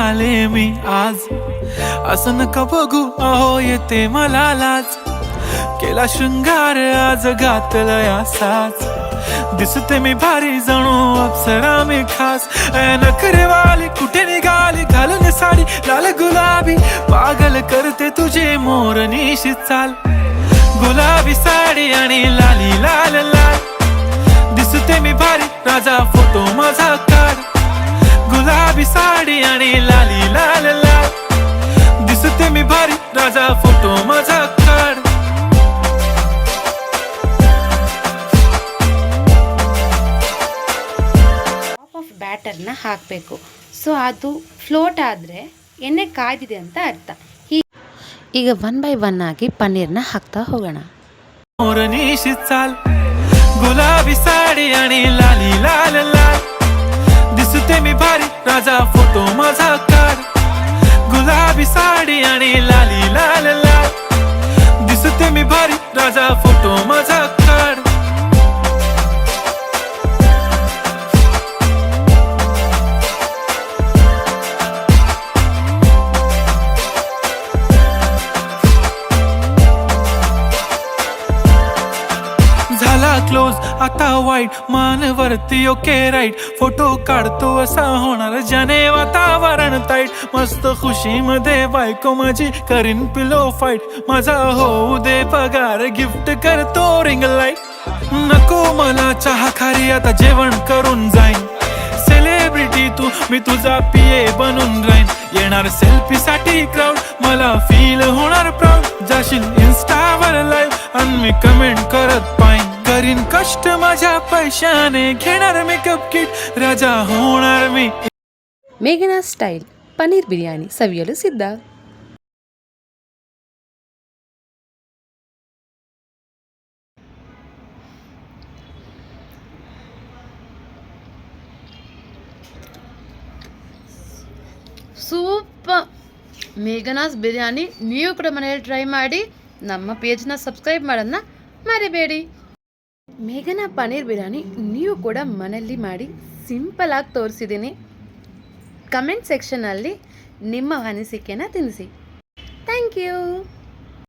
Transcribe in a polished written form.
आले मी आज, असं नका बघू अहो येते मला लाज. केला शृंगार आज घातलंय असाच, दिसते मी भारी जणू अप्सरा मी खास. नखरेवाली कुठे निघाली घालून साडी लाल गुलाबी, पागल करते तुझे मोरनीशी चाल. गुलाबी साडी आणि लाली लाल लाल, दिसते मी भारी राजा फोटो माझा काढ. गुलाबी साडी आणि लाली लाल लाल, दिसते मी भारी राजा फोटो माझा काढ. ಆಫ್ ಬ್ಯಾಟರ್ನ ಹಾಕಬೇಕು. ಸೊ ಅದು ಫ್ಲೋಟ್ ಆದರೆ ಎಣ್ಣೆ ಕಾಯ್ದಿದೆ ಅಂತ ಅರ್ಥ. ಈಗ 1 by 1 ಆಗಿ ಪನ್ನೀರ್ನ ಹಾಕ್ತಾ ಹೋಗೋಣ. मोरनीशी चाल, गुलाबी साडी आणि लाली लाल लाल, दिसते मी भारी राजा फोटो माझा काढ. गुलाबी साडी आणि लाली लाल लाल, दिसते मी भारी राजा फोटो माझा काढ. झाला क्लोज आता वाईट मानवरती ओके राईट, फोटो काढतो असा होणार ज्याने वातावरण ताईट. मस्त खुशीमध्ये बायको माझी करीन पिलो फाईट, माझा होऊ दे पगार गिफ्ट करतो रिंग लाईट. नको मला चहा खारी आता जेवण करून जाईन, सेलिब्रिटी तू मी तुझा पिये बनून राहीन. येणार सेल्फी साठी क्राऊड मला फील होणार प्राऊड, जाशील इन्स्टावर लाईव्ह आणि मी कमेंट करत पाईन. करीन कष्ट माझ्या पैशाने घेणार मेकअप किट, राजा होणार मी. ಮೇಘನಾ ಸ್ಟೈಲ್ ಪನ್ನೀರ್ ಬಿರಿಯಾನಿ ಸವಿಯಲು ಸಿದ್ಧ. ಸೂಪರ್ ಮೇಘನಾಸ್ ಬಿರಿಯಾನಿ ನೀವು ಕೂಡ ಮನೆಯಲ್ಲಿ ಟ್ರೈ ಮಾಡಿ. ನಮ್ಮ ಪೇಜ್ನ ಸಬ್ಸ್ಕ್ರೈಬ್ ಮಾಡೋದನ್ನ ಮರಿಬೇಡಿ. ಮೇಘನಾ ಪನ್ನೀರ್ ಬಿರಿಯಾನಿ ನೀವು ಕೂಡ ಮನೆಯಲ್ಲಿ ಮಾಡಿ ಸಿಂಪಲ್ ಆಗಿ ತೋರಿಸಿದ್ದೀನಿ. ಕಮೆಂಟ್ ಸೆಕ್ಷನಲ್ಲಿ ನಿಮ್ಮ ಅನಿಸಿಕೆನ ತಿಳಿಸಿ. Thank you.